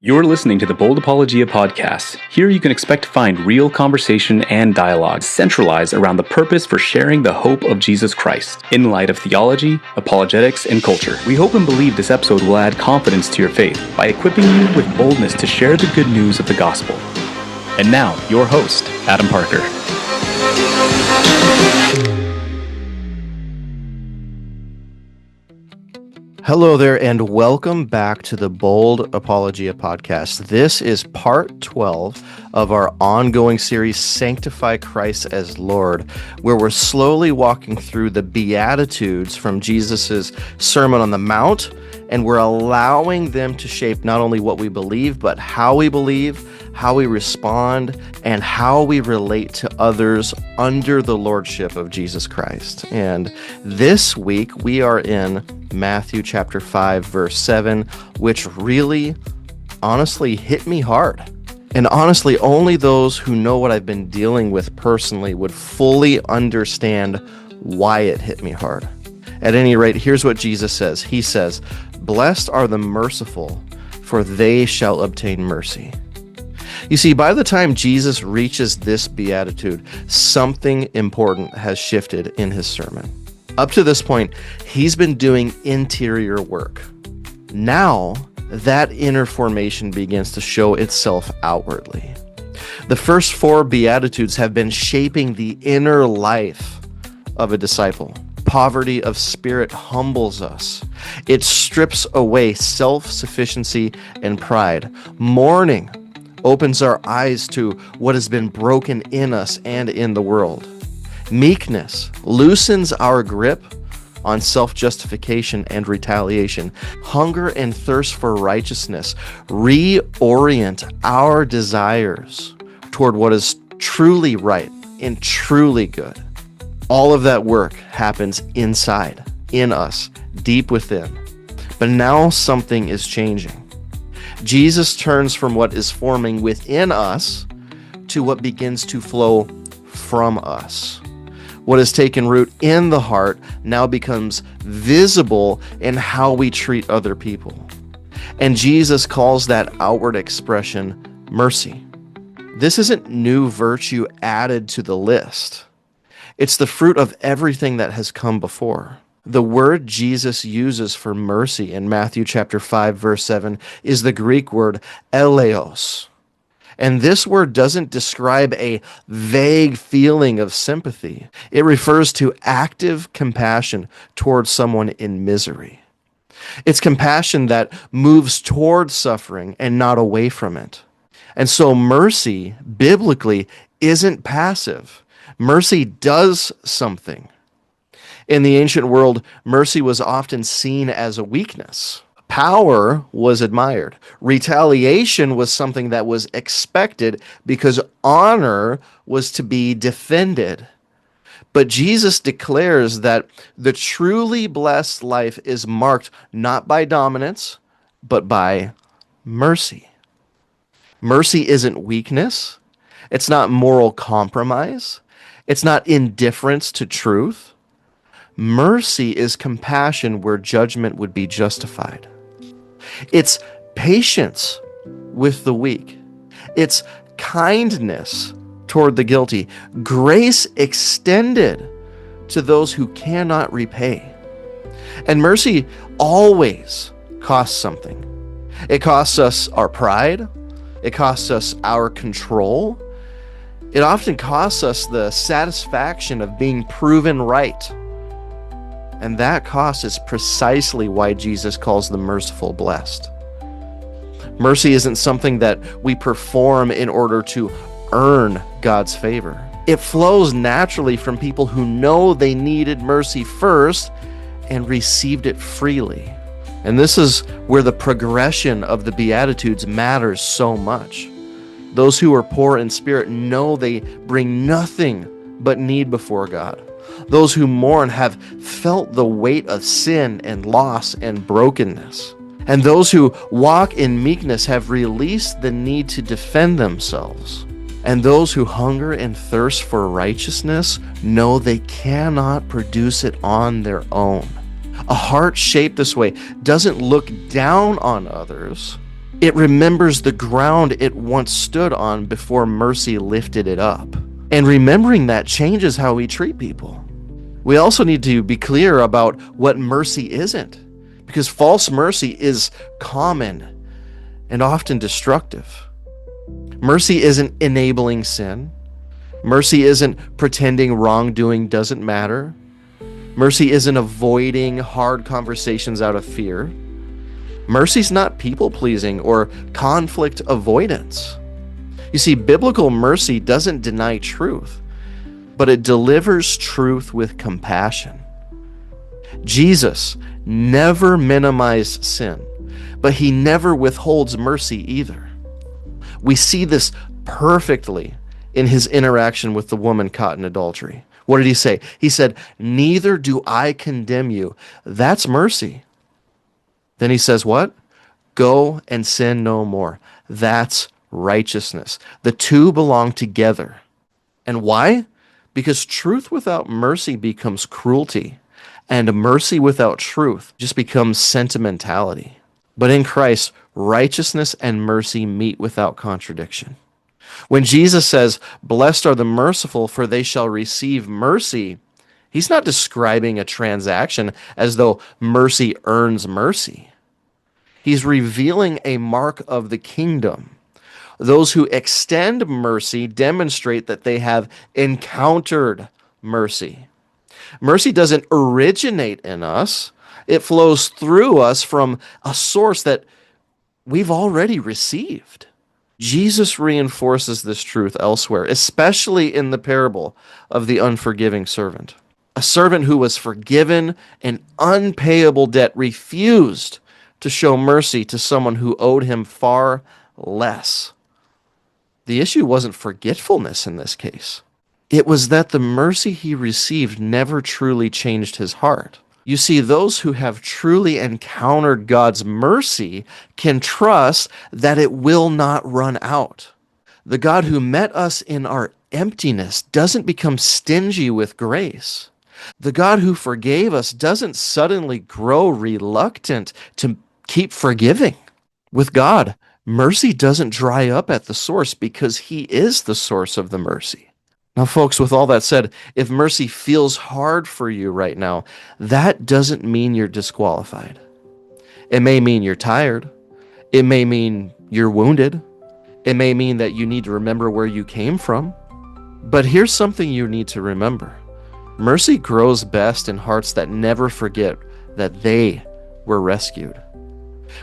You're listening to the Bold Apologia podcast. Here you can expect to find real conversation and dialogue centralized around the purpose for sharing the hope of Jesus Christ in light of theology, apologetics, and culture. We hope and believe this episode will add confidence to your faith by equipping you with boldness to share the good news of the gospel. And now, your host, Adam Parker. Hello there, and welcome back to the Bold Apologia podcast. This is part 12 of our ongoing series, Sanctify Christ as Lord, where we're slowly walking through the Beatitudes from Jesus' Sermon on the Mount, and we're allowing them to shape not only what we believe, but how we believe, how we respond, and how we relate to others under the lordship of Jesus Christ. And this week, we are in Matthew chapter 5, verse 7, which really, honestly, hit me hard. And honestly, only those who know what I've been dealing with personally would fully understand why it hit me hard. At any rate, here's what Jesus says. He says, "Blessed are the merciful, for they shall obtain mercy." You see, by the time Jesus reaches this beatitude, something important has shifted in his sermon. Up to this point, he's been doing interior work. Now, that inner formation begins to show itself outwardly. The first four beatitudes have been shaping the inner life of a disciple. Poverty of spirit humbles us. It strips away self-sufficiency and pride. Mourning opens our eyes to what has been broken in us and in the world. Meekness loosens our grip on self-justification and retaliation. Hunger and thirst for righteousness reorient our desires toward what is truly right and truly good. All of that work happens inside, in us, deep within. But now something is changing. Jesus turns from what is forming within us to what begins to flow from us. What has taken root in the heart now becomes visible in how we treat other people. And Jesus calls that outward expression mercy. This isn't new virtue added to the list. It's the fruit of everything that has come before. The word Jesus uses for mercy in Matthew chapter 5, verse 7 is the Greek word eleos. And this word doesn't describe a vague feeling of sympathy. It refers to active compassion towards someone in misery. It's compassion that moves towards suffering and not away from it. And so mercy, biblically, isn't passive. Mercy does something. In the ancient world, mercy was often seen as a weakness. Power was admired. Retaliation was something that was expected because honor was to be defended. But Jesus declares that the truly blessed life is marked not by dominance, but by mercy. Mercy isn't weakness. It's not moral compromise. It's not indifference to truth. Mercy is compassion where judgment would be justified. It's patience with the weak. It's kindness toward the guilty. Grace extended to those who cannot repay. And mercy always costs something. It costs us our pride. It costs us our control. It often costs us the satisfaction of being proven right. And that cost is precisely why Jesus calls the merciful blessed. Mercy isn't something that we perform in order to earn God's favor. It flows naturally from people who know they needed mercy first and received it freely. And this is where the progression of the Beatitudes matters so much. Those who are poor in spirit know they bring nothing but need before God. Those who mourn have felt the weight of sin and loss and brokenness. And those who walk in meekness have released the need to defend themselves. And those who hunger and thirst for righteousness know they cannot produce it on their own. A heart shaped this way doesn't look down on others, It remembers the ground it once stood on before mercy lifted it up. And remembering that changes how we treat people. We also need to be clear about what mercy isn't, because false mercy is common and often destructive. Mercy isn't enabling sin. Mercy isn't pretending wrongdoing doesn't matter. Mercy isn't avoiding hard conversations out of fear. Mercy's not people-pleasing or conflict avoidance. You see, biblical mercy doesn't deny truth, but it delivers truth with compassion. Jesus never minimized sin, but he never withholds mercy either. We see this perfectly in his interaction with the woman caught in adultery. What did he say? He said, "Neither do I condemn you." That's mercy. Then he says what? "Go and sin no more." That's righteousness. The two belong together. And why? Because truth without mercy becomes cruelty, and mercy without truth just becomes sentimentality. But in Christ, righteousness and mercy meet without contradiction. When Jesus says, "Blessed are the merciful, for they shall receive mercy," he's not describing a transaction as though mercy earns mercy. He's revealing a mark of the kingdom. Those who extend mercy demonstrate that they have encountered mercy. Mercy doesn't originate in us. It flows through us from a source that we've already received. Jesus reinforces this truth elsewhere, especially in the parable of the unforgiving servant. A servant who was forgiven an unpayable debt refused to show mercy to someone who owed him far less. The issue wasn't forgetfulness in this case. It was that the mercy he received never truly changed his heart. You see, those who have truly encountered God's mercy can trust that it will not run out. The God who met us in our emptiness doesn't become stingy with grace. The God who forgave us doesn't suddenly grow reluctant to keep forgiving. With God, mercy doesn't dry up at the source because he is the source of the mercy. Now, folks, with all that said, if mercy feels hard for you right now, that doesn't mean you're disqualified. It may mean you're tired. It may mean you're wounded. It may mean that you need to remember where you came from. But here's something you need to remember. Mercy grows best in hearts that never forget that they were rescued.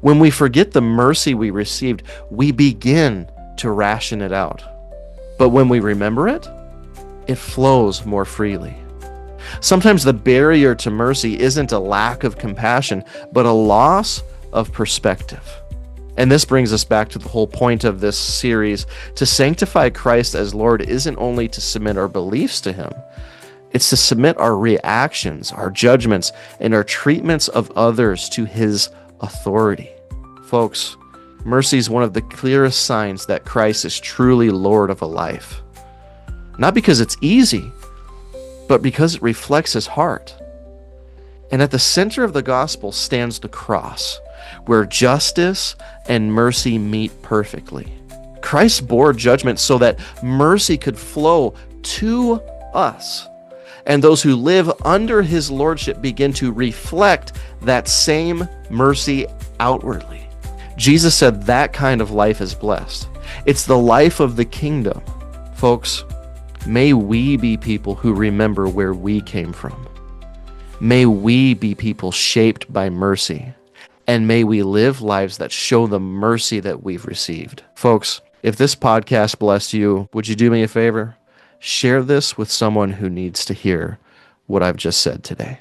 When we forget the mercy we received, we begin to ration it out. But when we remember it, it flows more freely. Sometimes the barrier to mercy isn't a lack of compassion, but a loss of perspective. And this brings us back to the whole point of this series. To sanctify Christ as Lord isn't only to submit our beliefs to him, it's to submit our reactions, our judgments, and our treatments of others to his authority. Folks, mercy is one of the clearest signs that Christ is truly Lord of a life. Not because it's easy, but because it reflects his heart. And at the center of the gospel stands the cross, where justice and mercy meet perfectly. Christ bore judgment so that mercy could flow to us. And those who live under his lordship begin to reflect that same mercy outwardly. Jesus said that kind of life is blessed. It's the life of the kingdom. Folks, may we be people who remember where we came from. May we be people shaped by mercy. And may we live lives that show the mercy that we've received. Folks, if this podcast blessed you, would you do me a favor? Share this with someone who needs to hear what I've just said today.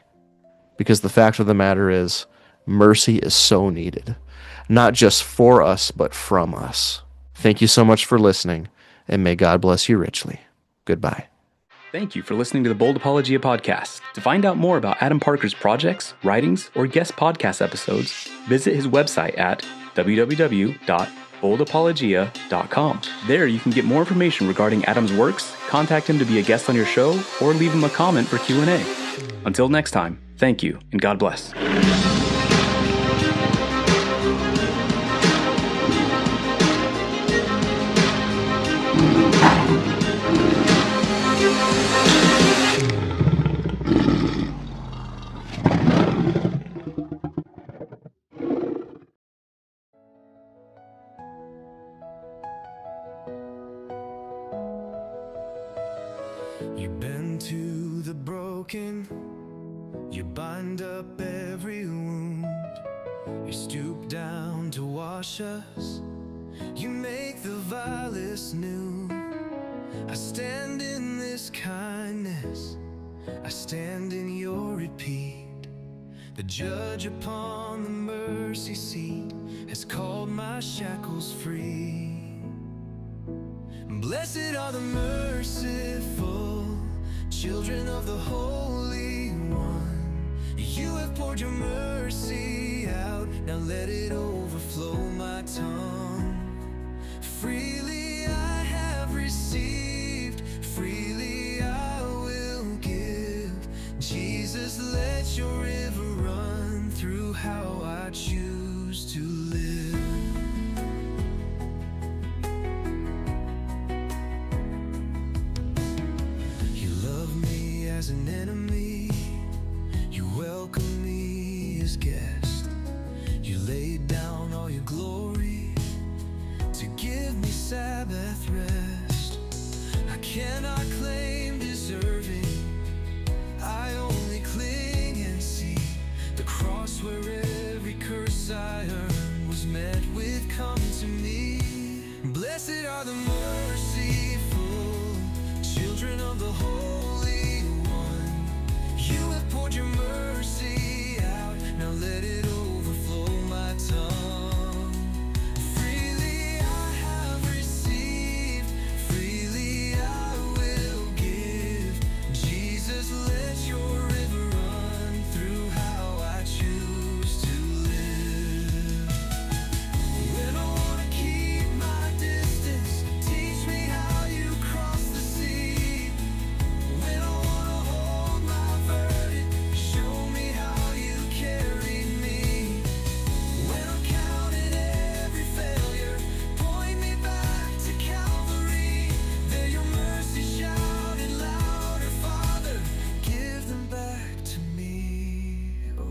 Because the fact of the matter is, mercy is so needed. Not just for us, but from us. Thank you so much for listening, and may God bless you richly. Goodbye. Thank you for listening to the Bold Apologia podcast. To find out more about Adam Parker's projects, writings, or guest podcast episodes, visit his website at www.boldapologia.com. There you can get more information regarding Adam's works, contact him to be a guest on your show, or leave him a comment for Q&A. Until next time, thank you and God bless. You bend to the broken, you bind up every wound. You stoop down to wash us, you make the vilest new. I stand in this kindness, I stand in your repeat. The judge upon the mercy seat has called my shackles free. Blessed are the merciful, children of the Holy One. You have poured your mercy out, now let it overflow my tongue. Freely I have received, freely I will give. Jesus, let your river run through how I choose to live. You love me as an enemy, you welcome me as guest. You laid down all your glory to give me Sabbath rest. I cannot claim deserving, I only cling and see the cross where every curse I earned was met with come to me. Blessed are the merciful, children of the Holy One. You have poured your mercy out, now let it overflow my tongue. Freely I have received, freely I will give. Jesus, let your river run through how I choose to live. When I wanna keep my distance, teach me how you cross the sea. When I wanna hold my verdict, show me how you carried me. When I'm counting every failure, point me back to Calvary. There your mercy shouted louder, Father, give them back to me. Oh.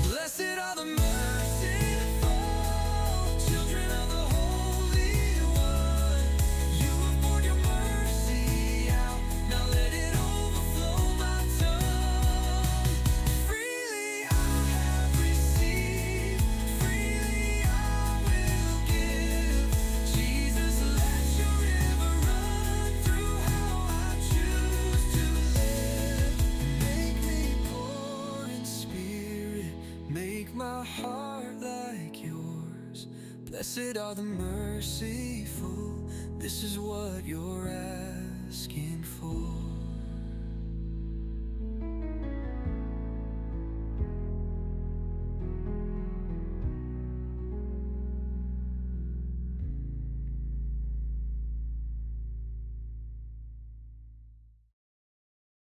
Blessed are the merciful, children of the Holy One. You have poured your mercy out, now let it overflow my tongue. Freely I have received, freely I will give. Jesus, let your river run through how I choose to live. Make me poor in spirit, make my heart like yours. Blessed are the merciful, this is what you're asking for.